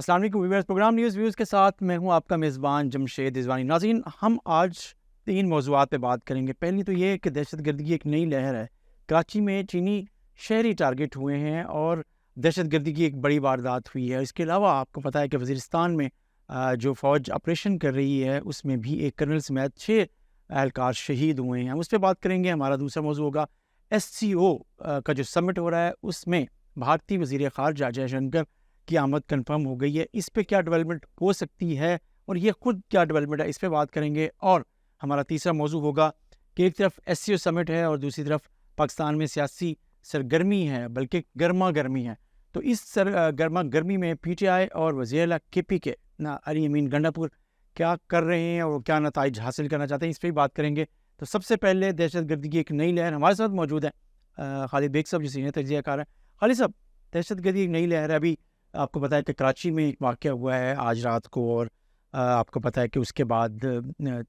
السلام علیکم viewers, programme news views کے ساتھ میں ہوں آپ کا میزبان جمشید رضوانی۔ ناظرین، ہم آج 3 موضوعات پہ بات کریں گے۔ پہلی تو یہ کہ دہشت گردی کی ایک نئی لہر ہے۔ کراچی میں چینی شہری ٹارگٹ ہوئے ہیں اور دہشت گردی کی ایک بڑی واردات ہوئی ہے۔ اس کے علاوہ آپ کو پتہ ہے کہ وزیرستان میں جو فوج آپریشن کر رہی ہے اس میں بھی ایک کرنل سمیت 6 اہلکار شہید ہوئے ہیں۔ ہم اس پہ بات کریں گے۔ ہمارا دوسرا موضوع ہوگا SCO کا جو سمٹ ہو رہا ہے اس میں بھارتی وزیر خارجہ جے شنکر کی آمد کنفرم ہو گئی ہے۔ اس پہ کیا ڈیولپمنٹ ہو سکتی ہے اور یہ خود کیا ڈیولپمنٹ ہے، اس پہ بات کریں گے۔ اور ہمارا تیسرا موضوع ہوگا کہ ایک طرف SCO سمٹ ہے اور دوسری طرف پاکستان میں سیاسی سرگرمی ہے، بلکہ گرما گرمی ہے۔ تو اس گرما گرمی میں PTI اور وزیر اعلیٰ KP کے علی امین گنڈاپور کیا کر رہے ہیں اور کیا نتائج حاصل کرنا چاہتے ہیں، اس پہ بھی بات کریں گے۔ تو سب سے پہلے دہشت گردی کی ایک نئی لہر، ہمارے ساتھ موجود ہے خالد بیگ صاحب جو سینئر تجزیہ کار ہیں۔ خالد صاحب، دہشت گردی ایک نئی لہر ہے۔ ابھی آپ کو پتہ ہے کہ کراچی میں ایک واقعہ ہوا ہے آج رات کو، اور آپ کو پتہ ہے کہ اس کے بعد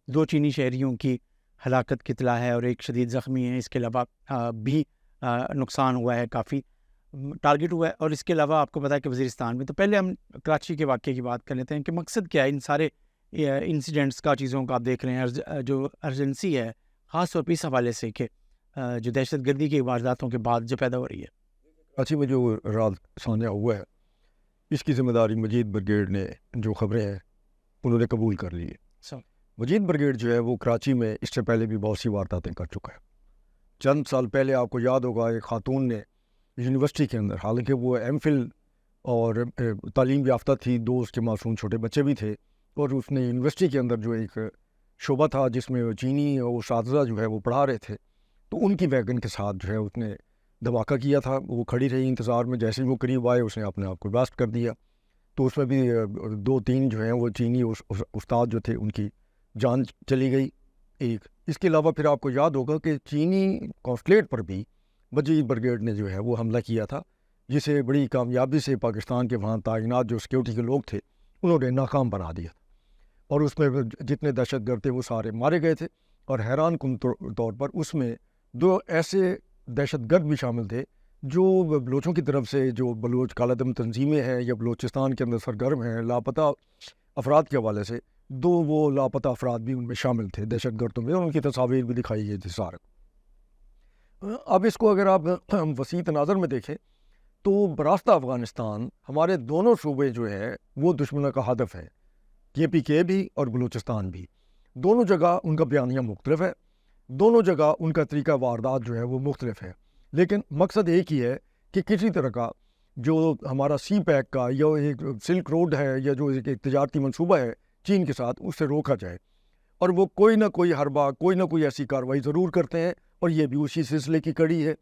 2 چینی شہریوں کی ہلاکت کی اطلاع ہے اور ایک شدید زخمی ہے۔ اس کے علاوہ بھی نقصان ہوا ہے، کافی ٹارگٹ ہوا ہے۔ اور اس کے علاوہ آپ کو پتہ ہے کہ وزیرستان میں، تو پہلے ہم کراچی کے واقعے کی بات کر لیتے ہیں کہ مقصد کیا ہے ان سارے انسیڈنٹس کا، چیزوں کا آپ دیکھ رہے ہیں جو ارجنسی ہے خاص طور پہ اس حوالے سے کہ جو دہشت گردی کی وارداتوں کے بعد جو پیدا ہو رہی ہے۔ کراچی میں جو رات سانحہ ہوا ہے اس کی ذمہ داری مجید بریگیڈ نے، جو خبریں ہیں انہوں نے قبول کر لی ہے۔ مجید بریگیڈ جو ہے وہ کراچی میں اس سے پہلے بھی بہت سی وارداتیں کر چکا ہے۔ چند سال پہلے آپ کو یاد ہوگا ایک خاتون نے یونیورسٹی کے اندر، حالانکہ وہ MPhil اور تعلیم یافتہ تھی، 2 اس کے معصوم چھوٹے بچے بھی تھے، اور اس نے یونیورسٹی کے اندر جو ایک شعبہ تھا جس میں چینی اور اساتذہ جو ہے وہ پڑھا رہے تھے، تو ان کی ویگن کے ساتھ جو ہے اس نے دھماکہ کیا تھا۔ وہ کھڑی رہی انتظار میں، جیسے ہی وہ قریب آئے اس نے اپنے آپ کو بلاسٹ کر دیا۔ تو اس میں بھی 2-3 جو ہیں وہ چینی استاد جو تھے ان کی جان چلی گئی ایک۔ اس کے علاوہ پھر آپ کو یاد ہوگا کہ چینی قونصلیٹ پر بھی مجید بریگیڈ نے جو ہے وہ حملہ کیا تھا، جسے بڑی کامیابی سے پاکستان کے وہاں تعینات جو سیکیورٹی کے لوگ تھے انہوں نے ناکام بنا دیا، اور اس میں جتنے دہشت گرد تھے وہ سارے مارے گئے تھے۔ اور حیران کن طور پر اس میں 2 ایسے دہشت گرد بھی شامل تھے جو بلوچوں کی طرف سے، جو بلوچ کالعدم تنظیمیں ہیں یا بلوچستان کے اندر سرگرم ہیں لاپتہ افراد کے حوالے سے، 2 وہ لاپتہ افراد بھی ان میں شامل تھے دہشت گردوں میں، اور ان کی تصاویر بھی دکھائی گئی تھی سارے۔ اب اس کو اگر آپ وسیع تناظر میں دیکھیں تو براستہ افغانستان ہمارے دونوں صوبے جو ہے وہ دشمنوں کا ہدف ہے، KPK بھی اور بلوچستان بھی۔ دونوں جگہ ان کا بیانیہ مختلف ہے، دونوں جگہ ان کا طریقہ واردات جو ہے وہ مختلف ہے، لیکن مقصد ایک ہی ہے کہ کسی طرح کا جو ہمارا CPEC کا یا ایک سلک روڈ ہے یا جو ایک تجارتی منصوبہ ہے چین کے ساتھ، اس سے روکا جائے۔ اور وہ کوئی نہ کوئی حربہ، کوئی نہ کوئی ایسی کارروائی ضرور کرتے ہیں، اور یہ بھی اسی سلسلے کی کڑی ہے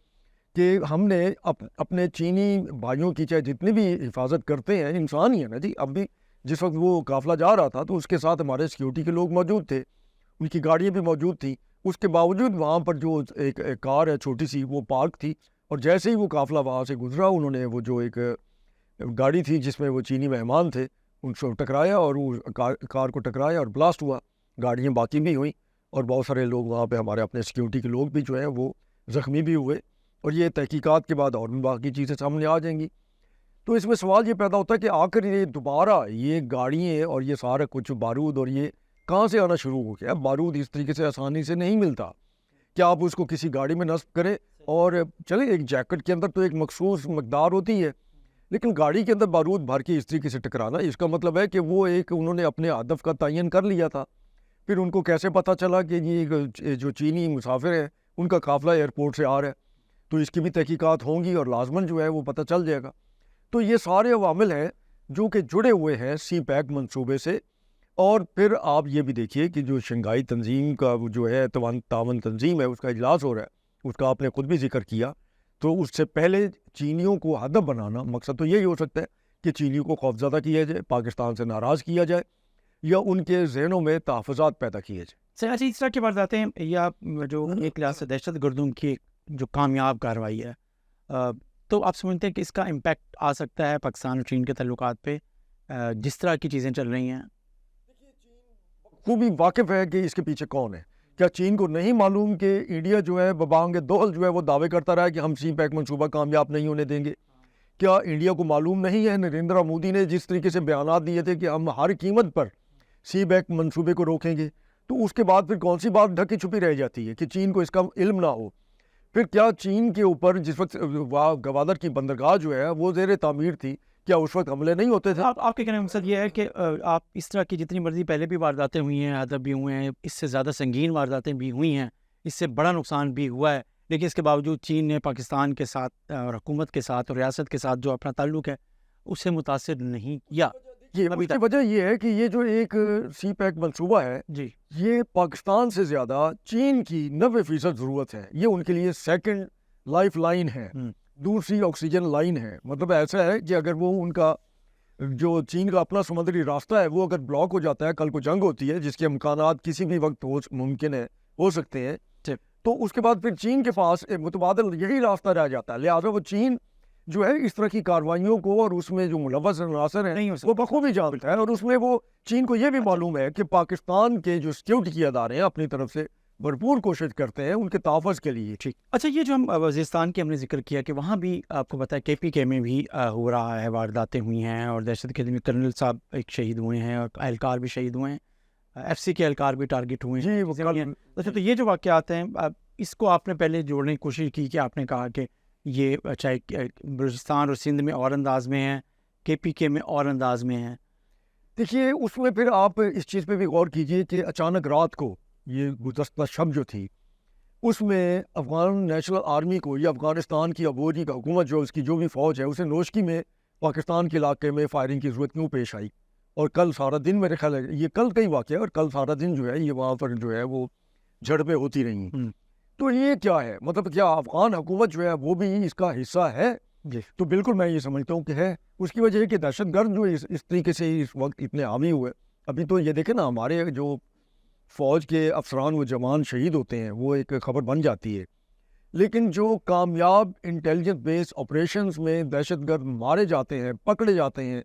کہ ہم نے اپنے چینی بھائیوں کی چاہے جتنی بھی حفاظت کرتے ہیں، انسان ہی ہے نا جی۔ اب بھی جس وقت وہ قافلہ جا رہا تھا تو اس کے ساتھ ہمارے سیکیورٹی کے لوگ موجود تھے، ان کی گاڑیاں بھی موجود تھیں، اس کے باوجود وہاں پر جو ایک کار ہے چھوٹی سی وہ پارک تھی، اور جیسے ہی وہ قافلہ وہاں سے گزرا انہوں نے وہ جو ایک گاڑی تھی جس میں وہ چینی مہمان تھے ان سے ٹکرایا، اور وہ کار کو ٹکرایا اور بلاسٹ ہوا۔ گاڑیاں باقی بھی ہوئیں، اور بہت سارے لوگ وہاں پہ ہمارے اپنے سیکیورٹی کے لوگ بھی جو ہیں وہ زخمی بھی ہوئے، اور یہ تحقیقات کے بعد اور بھی باقی چیزیں سامنے آ جائیں گی۔ تو اس میں سوال یہ پیدا ہوتا ہے کہ آخر یہ دوبارہ یہ گاڑیاں اور یہ سارا کچھ بارود اور یہ کہاں سے آنا شروع ہو گیا؟ بارود اس طریقے سے آسانی سے نہیں ملتا کہ آپ اس کو کسی گاڑی میں نصب کریں اور چلیں۔ ایک جیکٹ کے اندر تو ایک مخصوص مقدار ہوتی ہے، لیکن گاڑی کے اندر بارود بھر کے اس طریقے سے ٹکرانا، اس کا مطلب ہے کہ وہ ایک انہوں نے اپنے ہدف کا تعین کر لیا تھا۔ پھر ان کو کیسے پتہ چلا کہ یہ جو چینی مسافر ہیں ان کا قافلہ ایئرپورٹ سے آ رہا ہے؟ تو اس کی بھی تحقیقات ہوں گی اور لازماً جو ہے وہ پتہ چل جائے گا۔ تو یہ سارے عوامل ہیں جو کہ جڑے ہوئے ہیں CPEC منصوبے سے۔ اور پھر آپ یہ بھی دیکھیے کہ جو شنگھائی تنظیم کا جو ہے تعاون تنظیم ہے، اس کا اجلاس ہو رہا ہے، اس کا آپ نے خود بھی ذکر کیا۔ تو اس سے پہلے چینیوں کو ہدف بنانا، مقصد تو یہی ہو سکتا ہے کہ چینیوں کو خوفزدہ کیا جائے، پاکستان سے ناراض کیا جائے، یا ان کے ذہنوں میں تحفظات پیدا کیے جائیں۔ سر، اس طرح کی وارداتیں یا جو ایک لحاظ سے دہشت گردوں کی جو کامیاب کارروائی ہے، تو آپ سمجھتے ہیں کہ اس کا امپیکٹ آ سکتا ہے پاکستان اور چین کے تعلقات پہ جس طرح کی چیزیں چل رہی ہیں؟ خوبی واقف ہے کہ اس کے پیچھے کون ہے۔ کیا چین کو نہیں معلوم کہ انڈیا جو ہے ببانگ دول جو ہے وہ دعوے کرتا رہا ہے کہ ہم CPEC منصوبہ کامیاب نہیں ہونے دیں گے؟ کیا انڈیا کو معلوم نہیں ہے نریندر مودی نے جس طریقے سے بیانات دیے تھے کہ ہم ہر قیمت پر سی بیک منصوبے کو روکیں گے، تو اس کے بعد پھر کون سی بات ڈھکی چھپی رہ جاتی ہے کہ چین کو اس کا علم نہ ہو؟ پھر کیا چین کے اوپر جس وقت گوادر کی بندرگاہ جو ہے وہ زیر تعمیر تھی، کیا اس وقت حملے نہیں ہوتے تھے؟ آپ کے کہنے کا مقصد یہ ہے کہ آپ اس طرح کی جتنی مرضی پہلے بھی وارداتیں ہوئی ہیں، ادب بھی ہوئے ہیں، اس سے زیادہ سنگین وارداتیں بھی ہوئی ہیں، اس سے بڑا نقصان بھی ہوا ہے، لیکن اس کے باوجود چین نے پاکستان کے ساتھ اور حکومت کے ساتھ اور ریاست کے ساتھ جو اپنا تعلق ہے اس سے متاثر نہیں کیا۔ اس کی وجہ یہ ہے کہ یہ جو ایک سی پیک منصوبہ ہے جی، یہ پاکستان سے زیادہ چین کی 90% ضرورت ہے، یہ ان کے لیے سیکنڈ لائف لائن ہے، دوسری آکسیجن لائن ہے۔ مطلب ایسا ہے کہ اگر وہ ان کا جو چین کا اپنا سمندری راستہ ہے وہ اگر بلاک ہو جاتا ہے، کل کو جنگ ہوتی ہے جس کے امکانات کسی بھی وقت ممکن ہے ہو سکتے ہیں، تو اس کے بعد پھر چین کے پاس متبادل یہی راستہ رہ جاتا ہے، لہٰذا وہ چین جو ہے اس طرح کی کارروائیوں کو اور اس میں جو ملوث عناصر ہیں وہ بخوبی جانتا ہے، اور اس میں وہ چین کو یہ بھی معلوم ہے کہ پاکستان کے جو سیکیورٹی کے ادارے ہیں اپنی طرف سے بھرپور کوشش کرتے ہیں ان کے تحفظ کے لیے۔ ٹھیک، اچھا، یہ جو ہم وزیرستان کے ہم نے ذکر کیا کہ وہاں بھی آپ کو پتہ ہے کے پی کے میں بھی ہو رہا ہے، وارداتیں ہوئی ہیں اور دہشت گردی میں کرنل صاحب ایک شہید ہوئے ہیں اور اہلکار بھی شہید ہوئے ہیں، ایف سی کے اہلکار بھی ٹارگٹ ہوئے ہیں۔ اچھا، تو یہ جو واقعات ہیں اس کو آپ نے پہلے جوڑنے کی کوشش کی کہ آپ نے کہا کہ یہ چاہے بلوچستان اور سندھ میں اور انداز میں ہیں، کے پی کے میں اور انداز میں ہیں۔ دیکھیے اس میں پھر آپ اس چیز پہ بھی غور کیجئے کہ اچانک رات کو یہ گزشتہ شب جو تھی اس میں افغان نیشنل آرمی کو یا افغانستان کی عبوری کا حکومت جو اس کی جو بھی فوج ہے اسے نوشکی میں پاکستان کے علاقے میں فائرنگ کی ضرورت کیوں پیش آئی؟ اور کل سارا دن میرے خیال ہے یہ کل کا ہی واقعہ ہے، اور کل سارا دن جو ہے یہ وہاں پر جو ہے وہ جھڑپیں ہوتی رہی ہیں۔ تو یہ کیا ہے؟ مطلب کیا افغان حکومت جو ہے وہ بھی اس کا حصہ ہے؟ تو بالکل میں یہ سمجھتا ہوں کہ ہے۔ اس کی وجہ ہے کہ دہشت گرد جو اس طریقے سے اس وقت اتنے حاوی ہوئے، ابھی تو یہ دیکھیں نا ہمارے جو فوج کے افسران و جوان شہید ہوتے ہیں وہ ایک خبر بن جاتی ہے، لیکن جو کامیاب انٹیلیجنس بیس آپریشنز میں دہشت گرد مارے جاتے ہیں، پکڑے جاتے ہیں،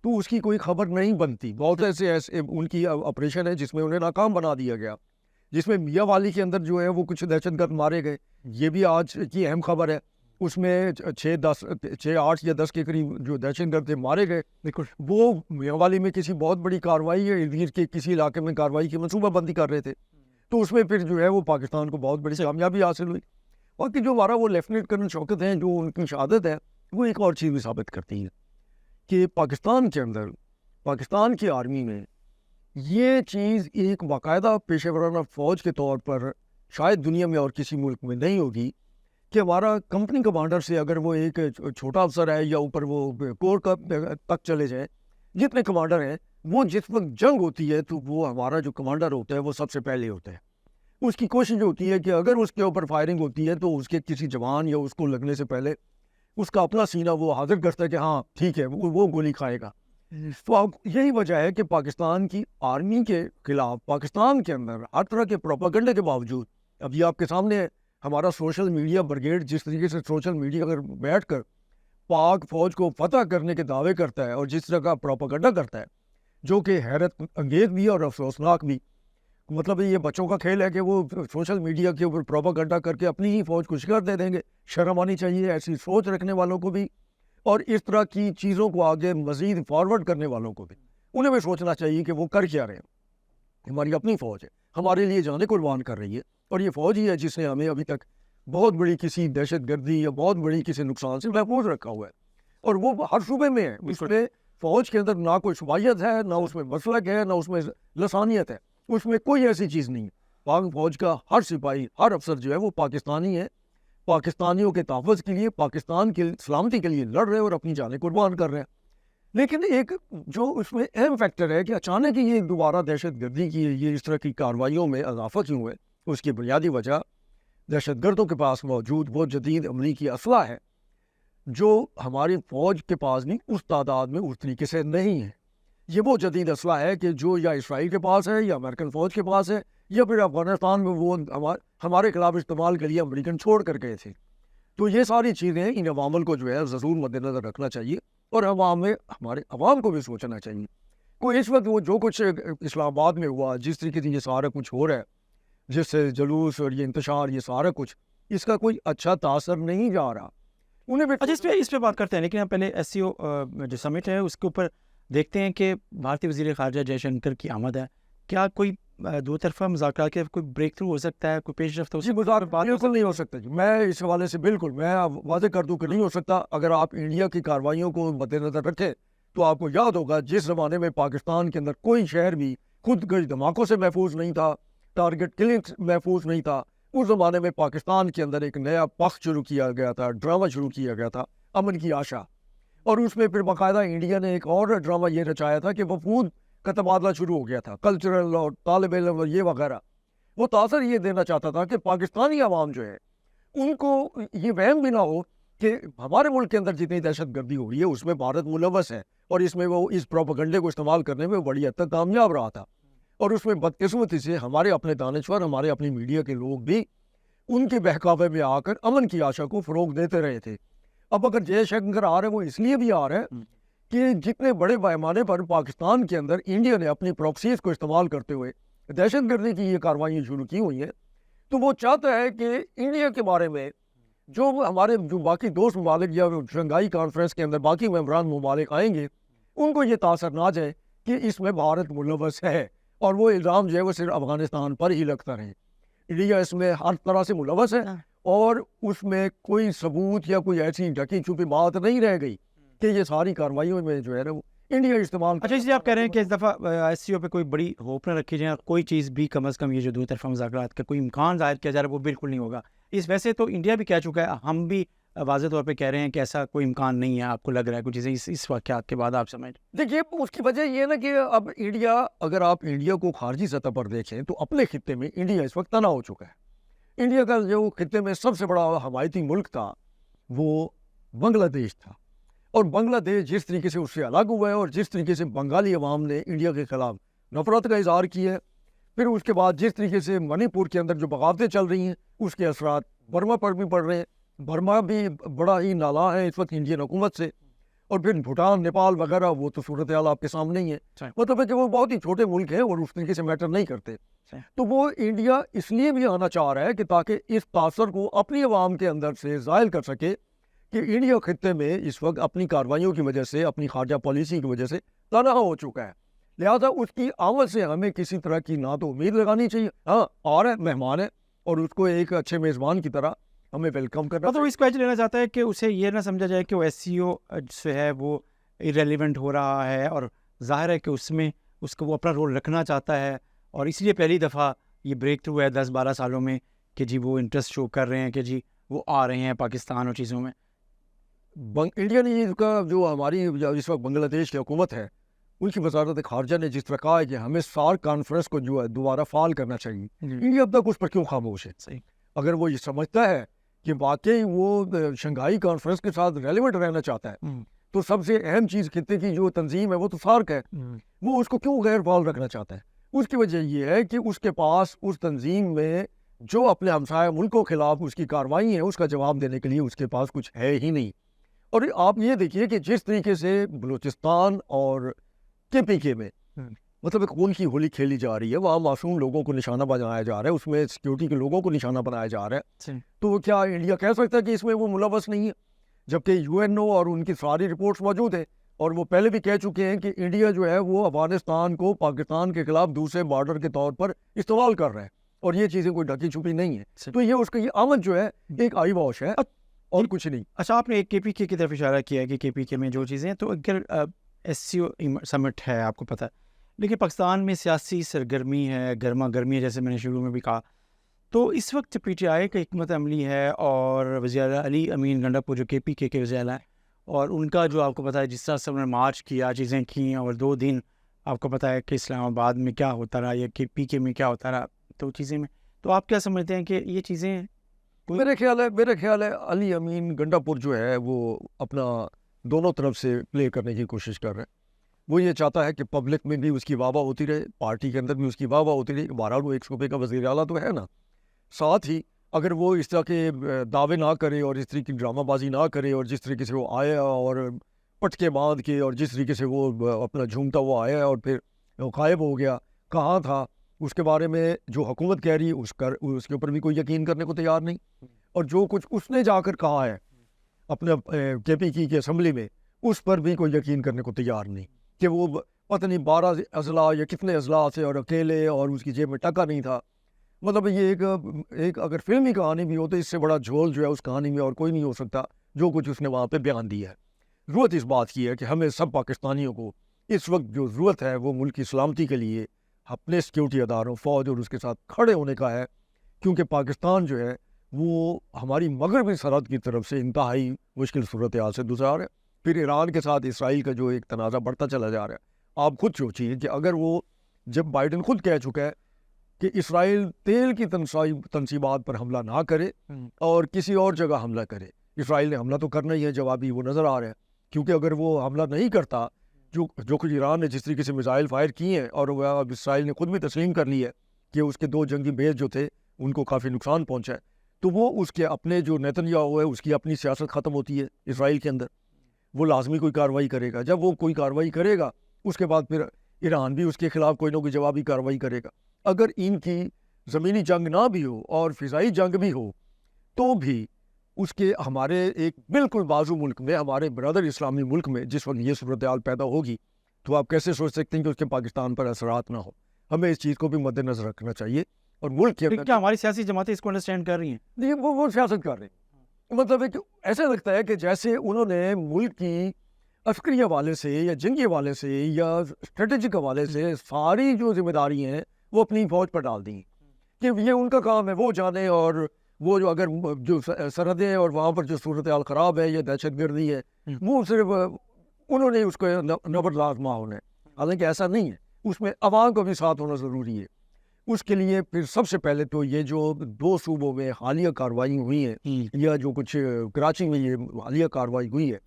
تو اس کی کوئی خبر نہیں بنتی۔ بہت ایسے ان کی آپریشن ہے جس میں انہیں ناکام بنا دیا گیا، جس میں میاں والی کے اندر جو ہے وہ کچھ دہشت گرد مارے گئے، یہ بھی آج کی اہم خبر ہے۔ اس میں 8 یا 10 کے قریب جو دہشت گرد مارے گئے، وہ میاں والی میں کسی بہت بڑی کارروائی ہے، ارد کے کسی علاقے میں کارروائی کی منصوبہ بندی کر رہے تھے، تو اس میں پھر جو ہے وہ پاکستان کو بہت بڑی کامیابی حاصل ہوئی۔ باقی جو ہمارا وہ لیفٹیننٹ کرنل شوکت ہیں جو ان کی شہادت ہے وہ ایک اور چیز بھی ثابت کرتی ہے کہ پاکستان کے اندر، پاکستان کی آرمی میں یہ چیز ایک باقاعدہ پیشہ ورانہ فوج کے طور پر شاید دنیا میں اور کسی ملک میں نہیں ہوگی کہ ہمارا کمپنی کمانڈر سے اگر وہ ایک چھوٹا افسر ہے یا اوپر وہ کور تک چلے جائیں، جتنے کمانڈر ہیں وہ جس وقت جنگ ہوتی ہے تو وہ ہمارا جو کمانڈر ہوتا ہے وہ سب سے پہلے ہوتا ہے۔ اس کی کوشش ہوتی ہے کہ اگر اس کے اوپر فائرنگ ہوتی ہے تو اس کے کسی جوان یا اس کو لگنے سے پہلے اس کا اپنا سینہ وہ حاضر کرتا ہے کہ ہاں ٹھیک ہے وہ گولی کھائے گا۔ تو یہی وجہ ہے کہ پاکستان کی آرمی کے خلاف پاکستان کے اندر ہر طرح کے پروپیگنڈے کے باوجود، اب یہ آپ کے سامنے ہے ہمارا سوشل میڈیا بریگیڈ جس طریقے سے سوشل میڈیا اگر بیٹھ کر پاک فوج کو فتح کرنے کے دعوے کرتا ہے اور جس طرح کا پروپیگنڈا کرتا ہے جو کہ حیرت انگیز بھی اور افسوسناک بھی، مطلب یہ بچوں کا کھیل ہے کہ وہ سوشل میڈیا کے اوپر پروپیگنڈا کر کے اپنی ہی فوج کو شکست دے دیں گے۔ شرم آنی چاہیے ایسی سوچ رکھنے والوں کو بھی، اور اس طرح کی چیزوں کو آگے مزید فارورڈ کرنے والوں کو بھی، انہیں بھی سوچنا چاہیے کہ وہ کر کیا رہے ہیں۔ ہماری اپنی فوج ہے، ہمارے لیے جانیں قربان کر رہی ہے، اور یہ فوج ہی ہے جس نے ہمیں ابھی تک بہت بڑی کسی دہشت گردی یا بہت بڑی کسی نقصان سے محفوظ رکھا ہوا ہے، اور وہ ہر صوبے میں ہے۔ اس میں فوج کے اندر نہ کوئی شباہیت ہے، نہ اس میں مسلک ہے، نہ اس میں لسانیت ہے، اس میں کوئی ایسی چیز نہیں ہے۔ پاک فوج کا ہر سپاہی، ہر افسر جو ہے وہ پاکستانی ہے، پاکستانیوں کے تحفظ کے لیے، پاکستان کی سلامتی کے لیے لڑ رہے اور اپنی جانیں قربان کر رہے ہیں۔ لیکن ایک جو اس میں اہم فیکٹر ہے کہ اچانک ہی یہ دوبارہ دہشت گردی کی یہ اس طرح کی کارروائیوں میں اضافہ کیوں ہے، اس کی بنیادی وجہ دہشت گردوں کے پاس موجود وہ جدید امریکی اسلحہ ہے جو ہماری فوج کے پاس بھی اس تعداد میں اس طریقے سے نہیں ہے۔ یہ وہ جدید اسلحہ ہے کہ جو یا اسرائیل کے پاس ہے یا امریکن فوج کے پاس ہے، یا پھر افغانستان میں وہ ہمارے خلاف استعمال کے لیے امریکن چھوڑ کر گئے تھے۔ تو یہ ساری چیزیں ان عوامل کو جو ہے ضرور مد نظر رکھنا چاہیے، اور ہمارے عوام کو بھی سوچنا چاہیے۔ کوئی اس وقت وہ جو کچھ اسلام آباد میں ہوا، جس طریقے سے یہ سارا کچھ ہو رہا ہے، جس سے جلوس اور یہ انتشار، یہ سارا کچھ، اس کا کوئی اچھا تاثر نہیں جا رہا۔ انہیں بھی اچھا اس پہ بات کرتے ہیں، لیکن ہم پہلے SCO جو سمٹ ہے اس کے اوپر دیکھتے ہیں کہ بھارتی وزیر خارجہ جے شنکر کی آمد ہے. کیا کوئی دو طرفہ مذاکرات کے کوئی بریک تھرو ہو سکتا ہے، کوئی پیش رفت ہو جی مذاکرات بالکل نہیں ہو سکتا جی. میں اس حوالے سے بالکل میں واضح کر دوں کہ نہیں ہو سکتا. اگر آپ انڈیا کی کارروائیوں کو مد نظر رکھیں تو آپ کو یاد ہوگا جس زمانے میں پاکستان کے اندر کوئی شہر بھی خود گرج دھماکوں سے محفوظ نہیں تھا، ٹارگٹ کلنگ محفوظ نہیں تھا، اس زمانے میں پاکستان کے اندر ایک نیا پخ شروع کیا گیا تھا، ڈرامہ شروع کیا گیا تھا امن کی آشا. اور اس میں پھر باقاعدہ انڈیا نے ایک اور ڈرامہ یہ رچایا تھا کہ وفود کا تبادلہ شروع ہو گیا تھا، کلچرل اور طالب علم اور یہ وغیرہ. وہ تاثر یہ دینا چاہتا تھا کہ پاکستانی عوام جو ہے ان کو یہ وہم بھی نہ ہو کہ ہمارے ملک کے اندر جتنی دہشت گردی ہو رہی ہے اس میں بھارت ملوث ہے، اور اس میں وہ اس پروپیگنڈے کو استعمال کرنے میں بڑی حد تک کامیاب رہا تھا. اور اس میں بدقسمتی سے ہمارے اپنے دانشور، ہمارے اپنی میڈیا کے لوگ بھی ان کے بہکاوے میں آ کر امن کی آشا کو فروغ دیتے رہے تھے. اب اگر جے شنکر آ رہے ہیں وہ اس لیے بھی آ رہے ہیں کہ جتنے بڑے پیمانے پر پاکستان کے اندر انڈیا نے اپنی پراکسیز کو استعمال کرتے ہوئے دہشت گردی کی یہ کاروائیاں شروع کی ہوئی ہیں، تو وہ چاہتا ہے کہ انڈیا کے بارے میں جو ہمارے جو باقی دوست ممالک یا شنگھائی کانفرنس کے اندر باقی ممبران ممالک آئیں گے ان کو یہ تاثر نہ جائے کہ اس میں بھارت ملوث ہے، اور وہ الزام جو ہے وہ صرف افغانستان پر ہی لگتا رہے. انڈیا اس میں ہر طرح سے ملوث ہے اور اس میں کوئی ثبوت یا کوئی ایسی ڈھکی چھپی بات نہیں رہ گئی کہ یہ ساری کارروائیوں میں جو ہے نا وہ انڈیا استعمال. اچھا اس لیے آپ کہہ رہے ہیں کہ اس دفعہ SCO پہ کوئی بڑی ہوپ نہ رکھی جائے، کوئی چیز بھی کم از کم یہ جو دو طرفہ مذاکرات کا کوئی امکان ظاہر کیا جا رہا ہے وہ بالکل نہیں ہوگا. اس ویسے تو انڈیا بھی کہہ چکا ہے، ہم بھی واضح طور پہ کہہ رہے ہیں کہ ایسا کوئی امکان نہیں ہے. آپ کو لگ رہا ہے کچھ چیزیں اس واقعات کے بعد آپ سمجھ دیکھیے اس کی وجہ یہ ہے نا کہ اب انڈیا، اگر آپ انڈیا کو خارجی سطح پر دیکھیں تو اپنے خطے میں انڈیا اس وقت تنہا ہو چکا ہے. انڈیا کا جو خطے میں سب سے بڑا حمایتی ملک تھا وہ بنگلہ دیش تھا، اور بنگلہ دیش جس طریقے سے اس سے الگ ہوا ہے اور جس طریقے سے بنگالی عوام نے انڈیا کے خلاف نفرت کا اظہار کیا ہے، پھر اس کے بعد جس طریقے سے منی پور کے اندر جو بغاوتیں چل رہی ہیں اس کے اثرات برما پر بھی پڑ رہے ہیں. برما بھی بڑا ہی نالاں ہے اس وقت انڈین حکومت سے، اور پھر بھوٹان، نیپال وغیرہ وہ تو صورتحال آپ کے سامنے ہی ہے. مطلب ہے کہ وہ بہت ہی چھوٹے ملک ہیں اور اس طریقے سے میٹر نہیں کرتے. تو وہ انڈیا اس لیے بھی آنا چاہ رہا ہے کہ تاکہ اس تاثر کو اپنی عوام کے اندر سے زائل کر سکے کہ انڈیا خطے میں اس وقت اپنی کارروائیوں کی وجہ سے، اپنی خارجہ پالیسی کی وجہ سے تنہا ہو چکا ہے. لہذا اس کی آمد سے ہمیں کسی طرح کی نہ تو امید لگانی چاہیے، ہاں آ رہا ہے، مہمان ہے، اور اس کو ایک اچھے میزبان کی طرح ہمیں ویلکم کرنا. مطلب اس کو ایج لینا چاہتا ہے کہ اسے یہ نہ سمجھا جائے کہ وہ SCO سے ہے وہ ایریلیونٹ ہو رہا ہے، اور ظاہر ہے کہ اس میں اس کو وہ اپنا رول رکھنا چاہتا ہے، اور اس لیے پہلی دفعہ یہ بریک تھرو ہے 10-12 سالوں میں کہ جی وہ انٹرسٹ شو کر رہے ہیں کہ جی وہ آ رہے ہیں پاکستان اور چیزوں میں. انڈیا نے اس کا جو ہماری اس وقت بنگلہ دیش کی حکومت ہے ان کی وزارت خارجہ نے جس طرح کہا ہے کہ ہمیں سارک کانفرنس کو جو ہے دوبارہ فعال کرنا چاہیے، انڈیا اب تک اس پر کیوں خاموش ہے؟ صحیح. اگر وہ یہ سمجھتا ہے کہ واقعی وہ شنگھائی کانفرنس کے ساتھ ریلیونٹ رہنا چاہتا ہے تو سب سے اہم چیز خطے کی جو تنظیم ہے وہ تو سارک ہے، وہ اس کو کیوں غیر فعال رکھنا چاہتا ہے؟ اس کی وجہ یہ ہے کہ اس کے پاس اس تنظیم میں جو اپنے ہمسایہ ملکوں کے خلاف اس کی کارروائی ہے اس کا جواب دینے کے لیے اس کے پاس کچھ ہے ہی نہیں. اور آپ یہ دیکھیے کہ جس طریقے سے بلوچستان اور KPK میں مطلب ایک خون کی ہولی کھیلی جا رہی ہے، وہاں معصوم لوگوں کو نشانہ بنایا جا رہا ہے، اس میں سیکیورٹی کے لوگوں کو نشانہ بنایا جا رہا ہے، تو کیا انڈیا کہہ سکتا ہے کہ اس میں وہ ملوث نہیں ہے؟ جبکہ UNO اور ان کی ساری رپورٹس موجود ہیں، اور وہ پہلے بھی کہہ چکے ہیں کہ انڈیا جو ہے وہ افغانستان کو پاکستان کے خلاف دوسرے بارڈر کے طور پر استعمال کر رہا ہے، اور یہ چیزیں کوئی ڈھکی چھپی نہیں ہے. تو یہ اس کی یہ آمد جو ہے ایک آئی واش ہے اور کچھ نہیں. اچھا آپ نے ایک KPK کی طرف اشارہ کیا ہے کہ KPK میں جو چیزیں ہیں، تو اگر SCO سمٹ ہے آپ کو پتہ ہے، لیکن پاکستان میں سیاسی سرگرمی ہے، گرما گرمی ہے، جیسے میں نے شروع میں بھی کہا، تو اس وقت PTI کا حکمت عملی ہے اور وزیر اعلیٰ علی امین گنڈاپور جو KPK کے وزیر اعلیٰ ہیں، اور ان کا جو آپ کو پتہ ہے جس طرح سے انہوں نے مارچ کیا، چیزیں کیں، اور 2 دن آپ کو پتہ ہے کہ اسلام آباد میں کیا ہوتا رہا یا KPK میں کیا ہوتا رہا، تو چیزیں میں تو آپ کیا سمجھتے ہیں کہ یہ چیزیں؟ میرے خیال ہے علی امین گنڈاپور جو ہے وہ اپنا دونوں طرف سے پلے کرنے کی کوشش کر رہے ہیں. وہ یہ چاہتا ہے کہ پبلک میں بھی اس کی واہ واہ ہوتی رہے، پارٹی کے اندر بھی اس کی واہ واہ ہوتی رہے. بہرحال وہ ایک صوبے کا وزیر اعلیٰ تو ہے نا. ساتھ ہی اگر وہ اس طرح کے دعوے نہ کرے اور اس طرح کی ڈرامہ بازی نہ کرے، اور جس طریقے سے وہ آیا اور پٹکے باندھ کے، اور جس طریقے سے وہ اپنا جھومتا ہوا آیا اور پھر غائب ہو گیا، کہاں تھا، اس کے بارے میں جو حکومت کہہ رہی ہے اس کے اوپر بھی کوئی یقین کرنے کو تیار نہیں. اور جو کچھ اس نے جا کر کہا ہے اپنے KPK کی اسمبلی میں، اس پر بھی کوئی یقین کرنے کو تیار نہیں کہ وہ پتہ نہیں 12 اضلاع یا کتنے اضلاع سے اور اکیلے، اور اس کی جیب میں ٹکا نہیں تھا. مطلب یہ ایک اگر فلمی کہانی بھی ہو تو اس سے بڑا جھول جو ہے اس کہانی میں اور کوئی نہیں ہو سکتا جو کچھ اس نے وہاں پہ بیان دیا ہے. ضرورت اس بات کی ہے کہ ہمیں سب پاکستانیوں کو اس وقت جو ضرورت ہے وہ ملک کی سلامتی کے لیے اپنے سیکیورٹی اداروں، فوج اور اس کے ساتھ کھڑے ہونے کا ہے، کیونکہ پاکستان جو ہے وہ ہماری مغربی سرحد کی طرف سے انتہائی مشکل صورتحال سے گزار ہے. پھر ایران کے ساتھ اسرائیل کا جو ایک تنازع بڑھتا چلا جا رہا ہے. آپ خود سوچیے کہ اگر وہ، جب بائیڈن خود کہہ چکا ہے کہ اسرائیل تیل کی تنصیبات پر حملہ نہ کرے اور کسی اور جگہ حملہ کرے، اسرائیل نے حملہ تو کرنا ہی ہے، جوابی وہ نظر آ رہا ہے. کیونکہ اگر وہ حملہ نہیں کرتا، جو کچھ ایران نے جس طریقے سے میزائل فائر کیے ہیں، اور وہ اب اسرائیل نے خود بھی تسلیم کر لی ہے کہ اس کے 2 جنگی بیس جو تھے ان کو کافی نقصان پہنچا ہے، تو وہ اس کے اپنے جو نیتنیاہو ہے اس کی اپنی سیاست ختم ہوتی ہے اسرائیل کے اندر. وہ لازمی کوئی کارروائی کرے گا. جب وہ کوئی کارروائی کرے گا اس کے بعد پھر ایران بھی اس کے خلاف کوئی نہ کوئی جوابی کارروائی کرے گا. اگر ان کی زمینی جنگ نہ بھی ہو اور فضائی جنگ بھی ہو تو بھی اس کے ہمارے ایک بالکل بازو ملک میں، ہمارے برادر اسلامی ملک میں جس وقت یہ صورتحال پیدا ہوگی تو آپ کیسے سوچ سکتے ہیں کہ اس کے پاکستان پر اثرات نہ ہو. ہمیں اس چیز کو بھی مد نظر رکھنا چاہیے. اور ملک کیا ہماری سیاسی جماعتیں اس کو انڈرسٹینڈ کر رہی ہیں؟ نہیں، وہ سیاست کر رہے ہیں. مطلب ہے کہ ایسا لگتا ہے کہ جیسے انہوں نے ملک کی عسکری حوالے سے یا جنگی حوالے سے یا اسٹریٹجک حوالے سے ساری جو ذمہ داری ہیں وہ اپنی فوج پر ڈال دی کہ یہ ان کا کام ہے، وہ جانے. اور وہ جو اگر جو سرحدیں اور وہاں پر جو صورتحال خراب ہے یا دہشت گردی ہے، وہ صرف انہوں نے اس کو نبرد لازمہ ہونا ہے. حالانکہ ایسا نہیں ہے، اس میں عوام کا بھی ساتھ ہونا ضروری ہے. اس کے لیے پھر سب سے پہلے تو یہ جو 2 صوبوں میں حالیہ کارروائی ہوئی ہیں یا جو کچھ کراچی میں یہ حالیہ کارروائی ہوئی ہے،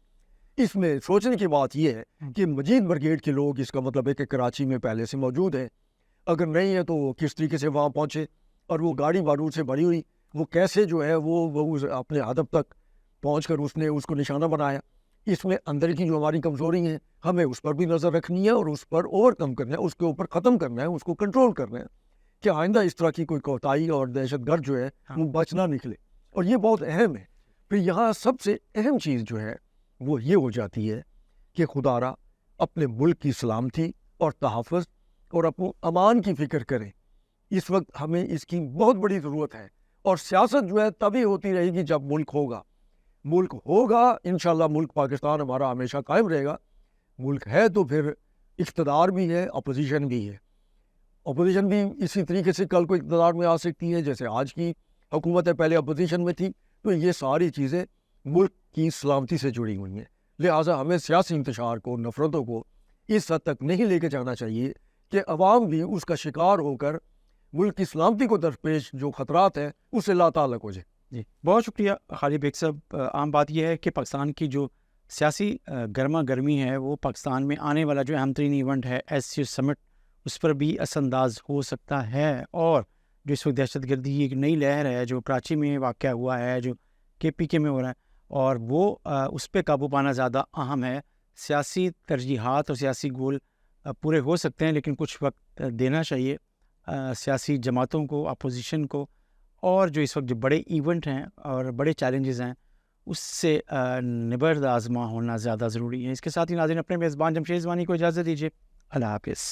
اس میں سوچنے کی بات یہ ہے کہ مجید بریگیڈ کے لوگ، اس کا مطلب ہے کہ کراچی میں پہلے سے موجود ہیں. اگر نہیں ہے تو وہ کس طریقے سے وہاں پہنچے، اور وہ گاڑی بارود سے بھری ہوئی وہ کیسے جو ہے وہ اپنے ہدف تک پہنچ کر اس نے اس کو نشانہ بنایا. اس میں اندر کی جو ہماری کمزوری ہیں ہمیں اس پر بھی نظر رکھنی ہے اور اس پر اوور کم کرنا ہے، اس کے اوپر ختم کرنا ہے، اس کو کنٹرول کرنا ہے کہ آئندہ اس طرح کی کوئی کوتاہی اور دہشت گرد جو ہے وہ بچ نہ نکلے. اور یہ بہت اہم ہے. پھر یہاں سب سے اہم چیز جو ہے وہ یہ ہو جاتی ہے کہ خدا را اپنے ملک کی سلامتی اور تحفظ اور اپنے امان کی فکر کریں. اس وقت ہمیں اس کی بہت بڑی ضرورت ہے. اور سیاست جو ہے تبھی ہوتی رہے گی جب ملک ہوگا انشاءاللہ. ملک پاکستان ہمارا ہمیشہ قائم رہے گا. ملک ہے تو پھر اقتدار بھی ہے، اپوزیشن بھی ہے. اپوزیشن بھی اسی طریقے سے کل کو اقتدار میں آ سکتی ہے جیسے آج کی حکومت ہے، پہلے اپوزیشن میں تھی. تو یہ ساری چیزیں ملک کی سلامتی سے جڑی ہوئی ہیں. لہٰذا ہمیں سیاسی انتشار کو، نفرتوں کو اس حد تک نہیں لے کے جانا چاہیے کہ عوام بھی اس کا شکار ہو کر ملک کی سلامتی کو درپیش جو خطرات ہیں اس سے لا تعلق ہو جائے. جی بہت شکریہ خالد بیگ صاحب. عام بات یہ ہے کہ پاکستان کی جو سیاسی گرما گرمی ہے وہ پاکستان میں آنے والا جو اہم ترین ایونٹ ہے SCO سمٹ، اس پر بھی اثر انداز ہو سکتا ہے. اور جو اس وقت دہشت گردی ایک نئی لہر ہے جو کراچی میں واقع ہوا ہے، جو KPK میں ہو رہا ہے، اور وہ اس پہ قابو پانا زیادہ اہم ہے. سیاسی ترجیحات اور سیاسی گول پورے ہو سکتے ہیں لیکن کچھ وقت دینا چاہیے سیاسی جماعتوں کو، اپوزیشن کو. اور جو اس وقت جو بڑے ایونٹ ہیں اور بڑے چیلنجز ہیں اس سے نبرد آزما ہونا زیادہ ضروری ہے. اس کے ساتھ ہی ناظرین اپنے میزبان جمشید رضوانی کو اجازت دیجیے. اللہ حافظ.